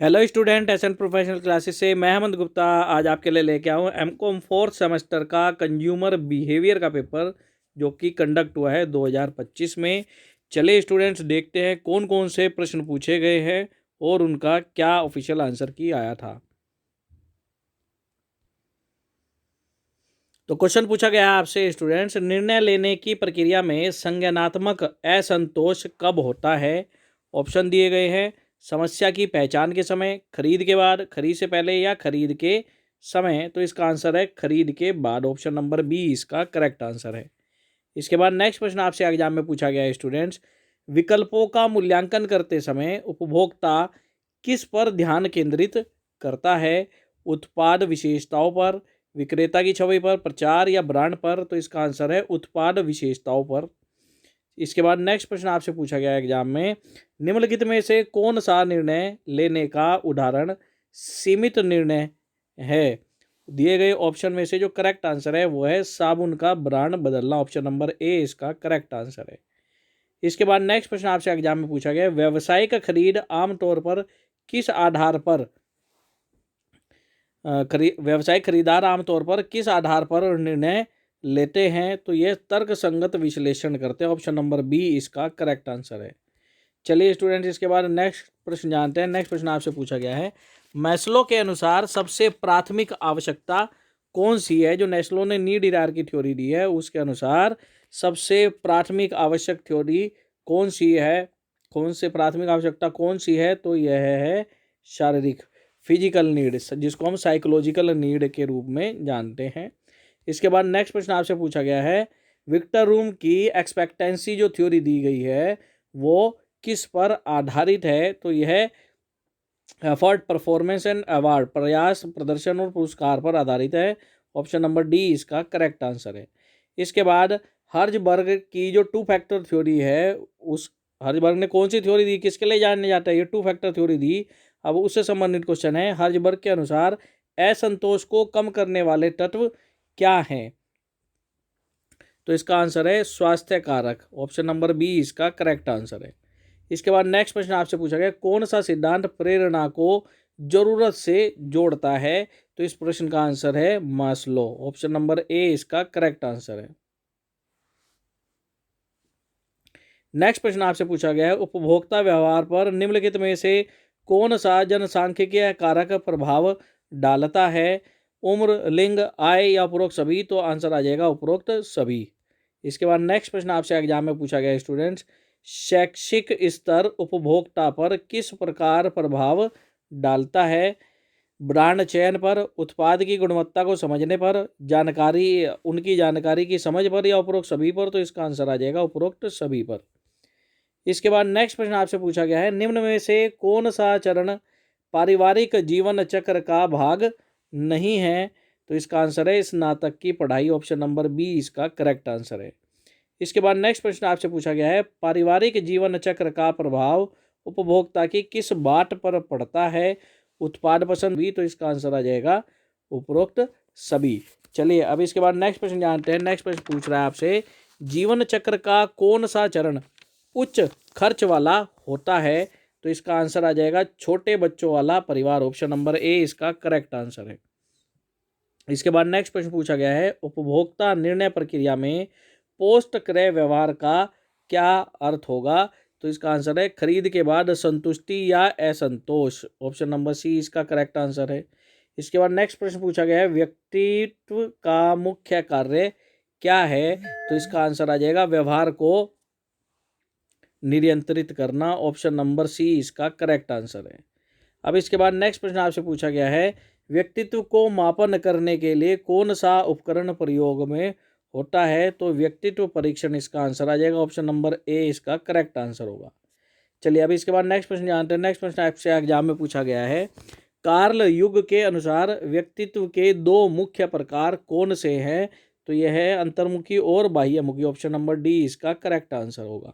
Hello student, SN professional classes से मैं हेमंत गुप्ता आज आपके लिए लेके आऊँ एमकॉम फोर्थ सेमेस्टर का कंज्यूमर बिहेवियर का पेपर जो कि कंडक्ट हुआ है 2025 में। चलिए स्टूडेंट्स, देखते हैं कौन कौन से प्रश्न पूछे गए हैं और उनका क्या ऑफिशियल आंसर की आया था। तो क्वेश्चन पूछा गया है आपसे स्टूडेंट्स, निर्णय लेने की प्रक्रिया में संज्ञानात्मक असंतोष कब होता है। ऑप्शन दिए गए हैं, समस्या की पहचान के समय, खरीद के बाद, खरीद से पहले या खरीद के समय। तो इसका आंसर है खरीद के बाद। ऑप्शन नंबर बी इसका करेक्ट आंसर है। इसके बाद नेक्स्ट प्रश्न आपसे एग्जाम में पूछा गया है स्टूडेंट्स, विकल्पों का मूल्यांकन करते समय उपभोक्ता किस पर ध्यान केंद्रित करता है। उत्पाद विशेषताओं पर, विक्रेता की छवि पर, प्रचार या ब्रांड पर। तो इसका आंसर है उत्पाद विशेषताओं पर। इसके बाद नेक्स्ट प्रश्न आपसे पूछा गया एग्जाम में, निम्नलिखित में से कौन सा निर्णय लेने का उदाहरण सीमित निर्णय है। दिए गए ऑप्शन में से जो करेक्ट आंसर है वो है साबुन का ब्रांड बदलना। ऑप्शन नंबर ए इसका करेक्ट आंसर है। इसके बाद नेक्स्ट प्रश्न आपसे एग्जाम में पूछा गया, व्यवसायिक खरीद आमतौर पर किस आधार पर व्यवसायिक खरीदार आमतौर पर किस आधार पर निर्णय लेते हैं। तो ये तर्क संगत विश्लेषण करते हैं। ऑप्शन नंबर बी इसका करेक्ट आंसर है। चलिए स्टूडेंट्स, इसके बाद नेक्स्ट प्रश्न जानते हैं। नेक्स्ट प्रश्न आपसे पूछा गया है, मैस्लो के अनुसार सबसे प्राथमिक आवश्यकता कौन सी है। जो नेस्लो ने नीड हायरार्की थ्योरी दी है उसके अनुसार सबसे प्राथमिक आवश्यक थ्योरी कौन सी है, कौन से प्राथमिक आवश्यकता कौन सी है। तो यह है शारीरिक, फिजिकल नीड, जिसको हम साइकोलॉजिकल नीड के रूप में जानते हैं। इसके बाद नेक्स्ट प्रश्न आपसे पूछा गया है, विक्टर रूम की एक्सपेक्टेंसी जो थ्योरी दी गई है वो किस पर आधारित है। तो यह एफर्ट, परफॉर्मेंस एंड अवार्ड, प्रयास, प्रदर्शन और पुरस्कार पर आधारित है। ऑप्शन नंबर डी इसका करेक्ट आंसर है। इसके बाद हर्जबर्ग की जो टू फैक्टर थ्योरी है, उस हर्जबर्ग ने कौन सी थ्योरी दी, किसके लिए जानने जाता है, ये टू फैक्टर थ्योरी दी। अब उससे संबंधित क्वेश्चन है, हर्जबर्ग के अनुसार असंतोष को कम करने वाले तत्व क्या हैं। तो इसका आंसर है स्वास्थ्य कारक। ऑप्शन नंबर बी इसका करेक्ट आंसर है। इसके बाद नेक्स्ट प्रश्न आपसे पूछा गया, कौन सा सिद्धांत प्रेरणा को जरूरत से जोड़ता है। तो इस प्रश्न का आंसर है मास्लो। ऑप्शन नंबर ए इसका करेक्ट आंसर है। नेक्स्ट प्रश्न आपसे पूछा गया है, उपभोक्ता व्यवहार पर निम्नलिखित में से कौन सा जनसांख्यिकीय कारक प्रभाव डालता है। उम्र, लिंग, आय या उपरोक्त सभी। तो आंसर आ जाएगा उपरोक्त सभी। इसके बाद नेक्स्ट प्रश्न आपसे एग्जाम में पूछा गया स्टूडेंट्स, शैक्षिक स्तर उपभोक्ता पर किस प्रकार प्रभाव डालता है। ब्रांड चयन पर, उत्पाद की गुणवत्ता को समझने पर, जानकारी, उनकी जानकारी की समझ पर या उपरोक्त सभी पर। तो इसका आंसर आ जाएगा उपरोक्त सभी पर। इसके बाद नेक्स्ट प्रश्न आपसे पूछा गया है, निम्न में से कौन सा चरण पारिवारिक जीवन चक्र का भाग नहीं है। तो इसका आंसर है स्नातक की पढ़ाई। ऑप्शन नंबर बी इसका करेक्ट आंसर है। इसके बाद नेक्स्ट प्रश्न आपसे पूछा गया है, पारिवारिक जीवन चक्र का प्रभाव उपभोक्ता की किस बात पर पड़ता है। उत्पाद पसंद भी। तो इसका आंसर आ जाएगा उपरोक्त सभी। चलिए अब इसके बाद नेक्स्ट प्रश्न जानते हैं। नेक्स्ट प्रश्न पूछ रहा है आपसे, जीवन चक्र का कौन सा चरण उच्च खर्च वाला होता है। तो इसका आंसर आ जाएगा छोटे बच्चों वाला परिवार। ऑप्शन नंबर ए इसका करेक्ट आंसर है। इसके बाद नेक्स्ट प्रश्न पूछा गया है, उपभोक्ता निर्णय प्रक्रिया में पोस्ट क्रय व्यवहार का क्या अर्थ होगा। तो इसका आंसर है खरीद के बाद संतुष्टि या असंतोष। ऑप्शन नंबर सी इसका करेक्ट आंसर है। इसके बाद नेक्स्ट प्रश्न पूछा गया है, व्यक्तित्व का मुख्य कार्य क्या है। तो इसका आंसर आ जाएगा व्यवहार को नियंत्रित करना। ऑप्शन नंबर सी इसका करेक्ट आंसर है। अब इसके बाद नेक्स्ट प्रश्न आपसे पूछा गया है, व्यक्तित्व को मापन करने के लिए कौन सा उपकरण प्रयोग में होता है। तो व्यक्तित्व परीक्षण इसका आंसर आ जाएगा। ऑप्शन नंबर ए इसका करेक्ट आंसर होगा। चलिए अब इसके बाद नेक्स्ट प्रश्न जानते हैं। नेक्स्ट प्रश्न आपसे एग्जाम में पूछा गया है, कार्ल युग के अनुसार व्यक्तित्व के दो मुख्य प्रकार कौन से हैं। तो यह है अंतर्मुखी और बाह्यमुखी। ऑप्शन नंबर डी इसका करेक्ट आंसर होगा।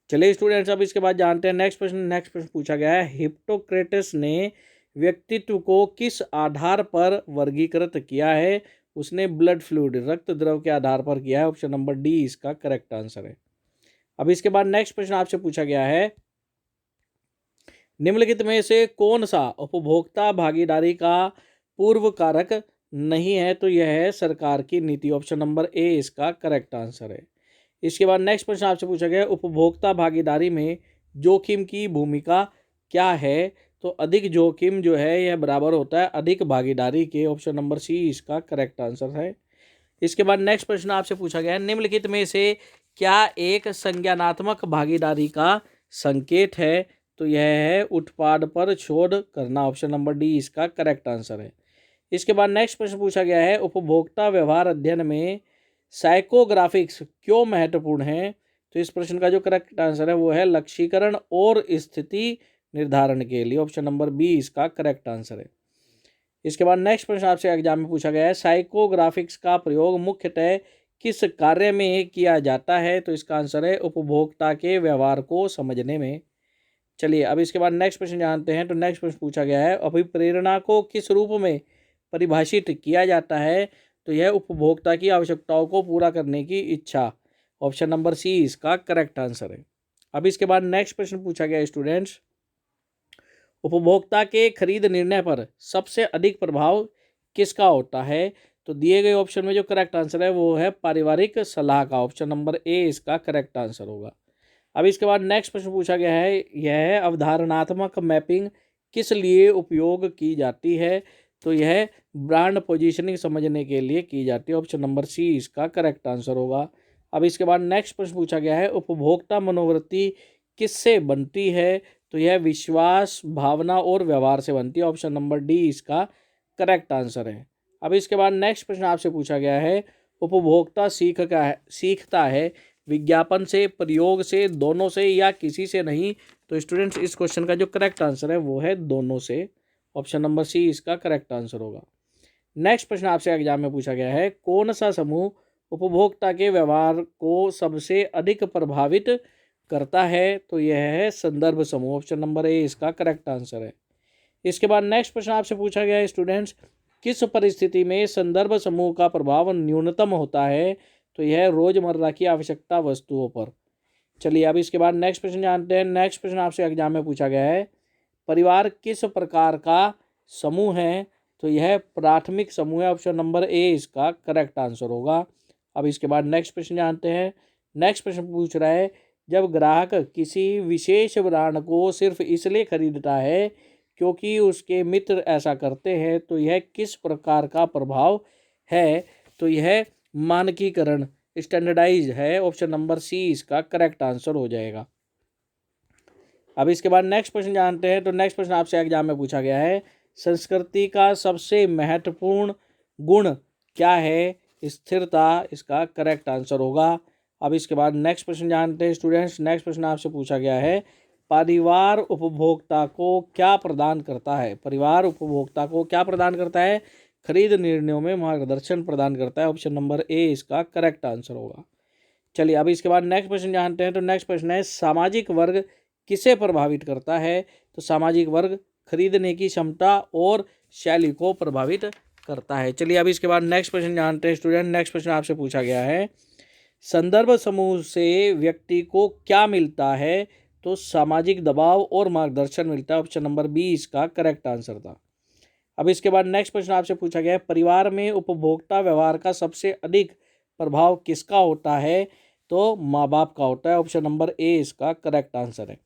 चलिए स्टूडेंट्स, अब इसके बाद जानते हैं नेक्स्ट प्रश्न। नेक्स्ट प्रश्न पूछा गया है, हिप्पोक्रेटस ने व्यक्तित्व को किस आधार पर वर्गीकृत किया है। उसने ब्लड फ्लूइड, रक्त द्रव के आधार पर किया है। ऑप्शन नंबर डी इसका करेक्ट आंसर है। अब इसके बाद नेक्स्ट प्रश्न आपसे पूछा गया है, निम्नलिखित में से कौन सा उपभोक्ता भागीदारी का पूर्व कारक नहीं है? तो यह है सरकार की नीति। ऑप्शन नंबर ए इसका करेक्ट आंसर है। इसके बाद नेक्स्ट प्रश्न आपसे पूछा गया है, उपभोक्ता भागीदारी में जोखिम की भूमिका क्या है? तो अधिक जोखिम जो है यह बराबर होता है अधिक भागीदारी के। ऑप्शन नंबर सी इसका करेक्ट आंसर है। इसके बाद नेक्स्ट प्रश्न आपसे पूछा गया है, निम्नलिखित में से क्या एक संज्ञानात्मक भागीदारी का संकेत है? तो यह है उत्पाद पर शोध करना। ऑप्शन नंबर डी इसका करेक्ट आंसर है। इसके बाद नेक्स्ट प्रश्न पूछा गया है, उपभोक्ता व्यवहार अध्ययन में साइकोग्राफिक्स क्यों महत्वपूर्ण है? तो इस प्रश्न का जो करेक्ट आंसर है वो है लक्ष्यीकरण और स्थिति निर्धारण के लिए। ऑप्शन नंबर बी इसका करेक्ट आंसर है। इसके बाद नेक्स्ट प्रश्न आपसे एग्जाम में पूछा गया है, साइकोग्राफिक्स का प्रयोग मुख्यतः किस कार्य में किया जाता है? तो इसका आंसर है उपभोक्ता के व्यवहार को समझने में। चलिए अब इसके बाद नेक्स्ट प्रश्न जानते हैं। तो नेक्स्ट प्रश्न पूछा गया है, अभिप्रेरणा को किस रूप में परिभाषित किया जाता है? तो यह उपभोक्ता की आवश्यकताओं को पूरा करने की इच्छा। ऑप्शन नंबर सी इसका करेक्ट आंसर है। अब इसके बाद नेक्स्ट प्रश्न पूछा गया है स्टूडेंट्स, उपभोक्ता के खरीद निर्णय पर सबसे अधिक प्रभाव किसका होता है? तो दिए गए ऑप्शन में जो करेक्ट आंसर है वो है पारिवारिक सलाह का। ऑप्शन नंबर ए इसका करेक्ट आंसर होगा। अब इसके बाद नेक्स्ट प्रश्न पूछा गया है, यह है अवधारणात्मक मैपिंग किस लिए उपयोग की जाती है? तो यह ब्रांड पोजीशनिंग समझने के लिए की जाती है। ऑप्शन नंबर सी इसका करेक्ट आंसर होगा। अब इसके बाद नेक्स्ट प्रश्न पूछा गया है, उपभोक्ता मनोवृत्ति किससे बनती है? तो यह विश्वास, भावना और व्यवहार से बनती है। ऑप्शन नंबर डी इसका करेक्ट आंसर है। अब इसके बाद नेक्स्ट प्रश्न आपसे पूछा गया है, उपभोक्ता सीखता है विज्ञापन से, प्रयोग से, दोनों से या किसी से नहीं? तो स्टूडेंट्स इस क्वेश्चन का जो करेक्ट आंसर है वो है दोनों से। ऑप्शन नंबर सी इसका करेक्ट आंसर होगा। नेक्स्ट प्रश्न आपसे एग्जाम में पूछा गया है, कौन सा समूह उपभोक्ता के व्यवहार को सबसे अधिक प्रभावित करता है? तो यह है संदर्भ समूह। ऑप्शन नंबर ए इसका करेक्ट आंसर है। इसके बाद नेक्स्ट प्रश्न आपसे पूछा गया है स्टूडेंट्स, किस परिस्थिति में संदर्भ समूह का प्रभाव न्यूनतम होता है? तो यह रोजमर्रा की आवश्यकता वस्तुओं पर। चलिए अब इसके बाद नेक्स्ट प्रश्न जानते हैं। नेक्स्ट प्रश्न आपसे एग्जाम में पूछा गया है, परिवार किस प्रकार का समूह है? तो यह प्राथमिक समूह है। ऑप्शन नंबर ए इसका करेक्ट आंसर होगा। अब इसके बाद नेक्स्ट प्रश्न जानते हैं। नेक्स्ट प्रश्न पूछ रहा है, जब ग्राहक किसी विशेष ब्रांड को सिर्फ इसलिए खरीदता है क्योंकि उसके मित्र ऐसा करते हैं, तो यह किस प्रकार का प्रभाव है? तो यह मानकीकरण, स्टैंडर्डाइज है। ऑप्शन नंबर सी इसका करेक्ट आंसर हो जाएगा। अब इसके बाद नेक्स्ट प्रश्न जानते हैं। तो नेक्स्ट प्रश्न आपसे एग्जाम में पूछा गया है, संस्कृति का सबसे महत्वपूर्ण गुण क्या है? स्थिरता इसका करेक्ट आंसर होगा। अब इसके बाद नेक्स्ट प्रश्न जानते हैं स्टूडेंट्स। नेक्स्ट प्रश्न आपसे पूछा गया है, परिवार उपभोक्ता को क्या प्रदान करता है? परिवार उपभोक्ता को क्या प्रदान करता है? खरीद निर्णयों में मार्गदर्शन प्रदान करता है। ऑप्शन नंबर ए इसका करेक्ट आंसर होगा। चलिए अब इसके बाद नेक्स्ट प्रश्न जानते हैं। तो नेक्स्ट प्रश्न है, सामाजिक वर्ग किसे प्रभावित करता है? तो सामाजिक वर्ग खरीदने की क्षमता और शैली को प्रभावित करता है। चलिए अब इसके बाद नेक्स्ट प्रश्न जानते हैं स्टूडेंट। नेक्स्ट प्रश्न आपसे पूछा गया है, संदर्भ समूह से व्यक्ति को क्या मिलता है? तो सामाजिक दबाव और मार्गदर्शन मिलता है। ऑप्शन नंबर बी इसका करेक्ट आंसर था। अब इसके बाद नेक्स्ट प्रश्न आपसे पूछा गया है, परिवार में उपभोक्ता व्यवहार का सबसे अधिक प्रभाव किसका होता है? तो माँ बाप का होता है। ऑप्शन नंबर ए इसका करेक्ट आंसर है।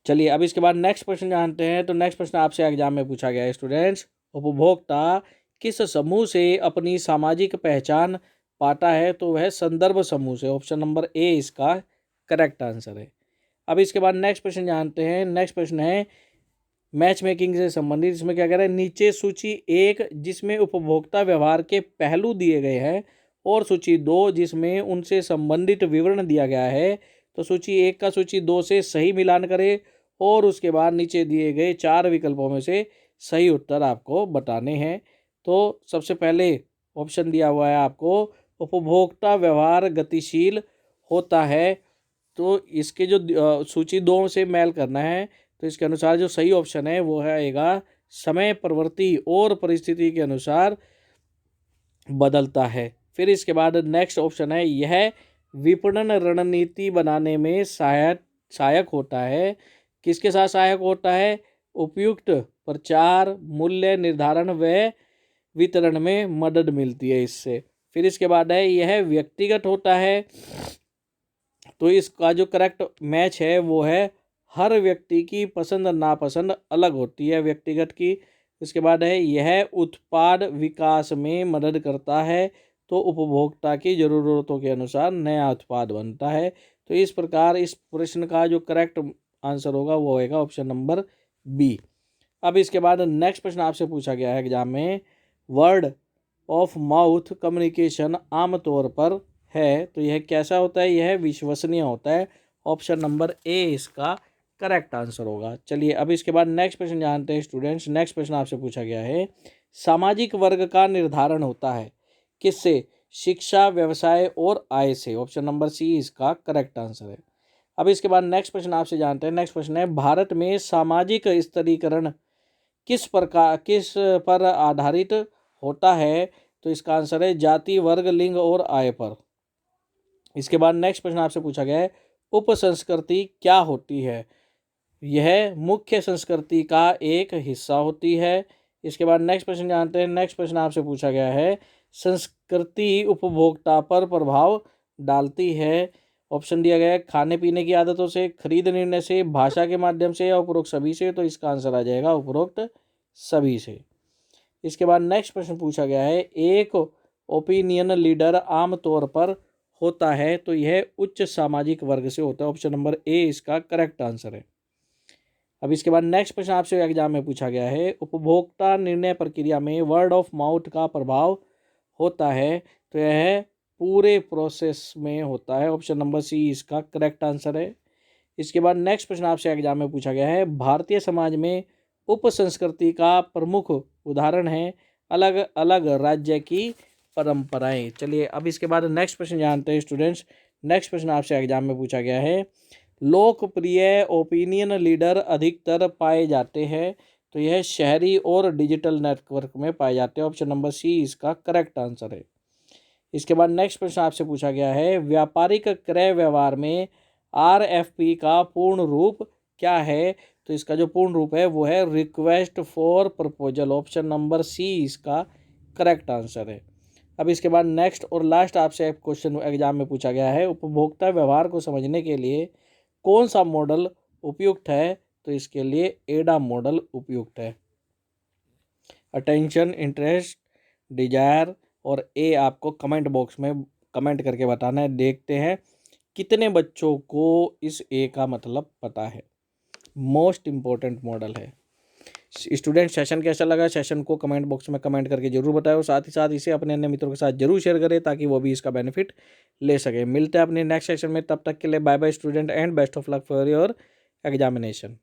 चलिए अब इसके बाद नेक्स्ट प्रश्न जानते हैं। तो नेक्स्ट प्रश्न आपसे एग्जाम में पूछा गया है स्टूडेंट्स, उपभोक्ता किस समूह से अपनी सामाजिक पहचान पाता है? तो वह संदर्भ समूह से। ऑप्शन नंबर ए इसका करेक्ट आंसर है। अब इसके बाद नेक्स्ट प्रश्न जानते हैं। नेक्स्ट प्रश्न है मैच मेकिंग से संबंधित। इसमें क्या कह रहा है, नीचे सूची 1 जिसमें उपभोक्ता व्यवहार के पहलू दिए गए हैं और सूची 2 जिसमें उनसे संबंधित विवरण दिया गया है। तो सूची 1 का सूची 2 से सही मिलान करें और उसके बाद नीचे दिए गए 4 विकल्पों में से सही उत्तर आपको बताने हैं। तो सबसे पहले ऑप्शन दिया हुआ है आपको, उपभोक्ता व्यवहार गतिशील होता है। तो इसके जो सूची 2 से मेल करना है, तो इसके अनुसार जो सही ऑप्शन है वो आएगा समय प्रवृत्ति और परिस्थिति के अनुसार बदलता है। फिर इसके बाद नेक्स्ट ऑप्शन है, यह विपणन रणनीति बनाने में सहायक होता है। किसके साथ सहायक होता है? उपयुक्त प्रचार, मूल्य निर्धारण व वितरण में मदद मिलती है इससे। फिर इसके बाद है यह व्यक्तिगत होता है, तो इसका जो करेक्ट मैच है वो है हर व्यक्ति की पसंद नापसंद अलग होती है व्यक्तिगत की। इसके बाद है यह उत्पाद विकास में मदद करता है, तो उपभोक्ता की ज़रूरतों के अनुसार नया उत्पाद बनता है। तो इस प्रकार इस प्रश्न का जो करेक्ट आंसर होगा वो होगा ऑप्शन नंबर बी। अब इसके बाद नेक्स्ट प्रश्न आपसे पूछा गया है एग्जाम में, वर्ड ऑफ माउथ कम्युनिकेशन आमतौर पर है, तो यह कैसा होता है? यह विश्वसनीय होता है। ऑप्शन नंबर ए इसका करेक्ट आंसर होगा। चलिए अब इसके बाद नेक्स्ट प्रश्न जानते हैं स्टूडेंट्स। नेक्स्ट प्रश्न आपसे पूछा गया है, सामाजिक वर्ग का निर्धारण होता है किससे? शिक्षा, व्यवसाय और आय से। ऑप्शन नंबर सी इसका करेक्ट आंसर है। अब इसके बाद नेक्स्ट प्रश्न आपसे जानते हैं। नेक्स्ट प्रश्न है, भारत में सामाजिक स्तरीकरण किस पर आधारित होता है? तो इसका आंसर है जाति, वर्ग, लिंग और आय पर। इसके बाद नेक्स्ट प्रश्न आपसे पूछा गया है, उपसंस्कृति क्या होती है? यह मुख्य संस्कृति का एक हिस्सा होती है। इसके बाद नेक्स्ट प्रश्न जानते हैं। नेक्स्ट प्रश्न आपसे पूछा गया है, संस्कृति उपभोक्ता पर प्रभाव डालती है। ऑप्शन दिया गया है खाने पीने की आदतों से, खरीद निर्णय से, भाषा के माध्यम से या उपरोक्त सभी से। तो इसका आंसर आ जाएगा उपरोक्त सभी से। इसके बाद नेक्स्ट प्रश्न पूछा गया है, एक ओपिनियन लीडर आमतौर पर होता है, तो यह उच्च सामाजिक वर्ग से होता है। ऑप्शन नंबर ए इसका करेक्ट आंसर है। अब इसके बाद नेक्स्ट प्रश्न आपसे एग्जाम में पूछा गया है, उपभोक्ता निर्णय प्रक्रिया में वर्ड ऑफ माउथ का प्रभाव होता है, तो यह पूरे प्रोसेस में होता है। ऑप्शन नंबर सी इसका करेक्ट आंसर है। इसके बाद नेक्स्ट प्रश्न आपसे एग्जाम में पूछा गया है, भारतीय समाज में उपसंस्कृति का प्रमुख उदाहरण है अलग अलग राज्य की परंपराएं। चलिए अब इसके बाद नेक्स्ट प्रश्न जानते हैं स्टूडेंट्स। नेक्स्ट प्रश्न आपसे एग्जाम में पूछा गया है, लोकप्रिय ओपिनियन लीडर अधिकतर पाए जाते हैं, तो यह शहरी और डिजिटल नेटवर्क में पाए जाते हैं। ऑप्शन नंबर सी इसका करेक्ट आंसर है। इसके बाद नेक्स्ट प्रश्न आपसे पूछा गया है, व्यापारिक क्रय व्यवहार में RFP का पूर्ण रूप क्या है? तो इसका जो पूर्ण रूप है वो है request for proposal. Option number C इसका करेक्ट आंसर है। अब इसके बाद नेक्स्ट और लास्ट आपसे क्वेश्चन एग्जाम में पूछा गया है, उपभोक्ता व्यवहार को समझने के लिए कौन सा मॉडल उपयुक्त है? तो इसके लिए एडा मॉडल उपयुक्त है। अटेंशन, इंटरेस्ट, डिजायर और ए आपको कमेंट बॉक्स में कमेंट करके बताना है। देखते हैं कितने बच्चों को इस ए का मतलब पता है। मोस्ट इम्पोर्टेंट मॉडल है। स्टूडेंट सेशन कैसा लगा? सेशन को कमेंट बॉक्स में कमेंट करके जरूर बताएं और साथ ही साथ इसे अपने अन्य मित्रों के साथ जरूर शेयर करें ताकि वो भी इसका बेनिफिट ले सके। मिलते हैं अपने नेक्स्ट सेशन में, तब तक के लिए bye bye student and best of luck for your examination.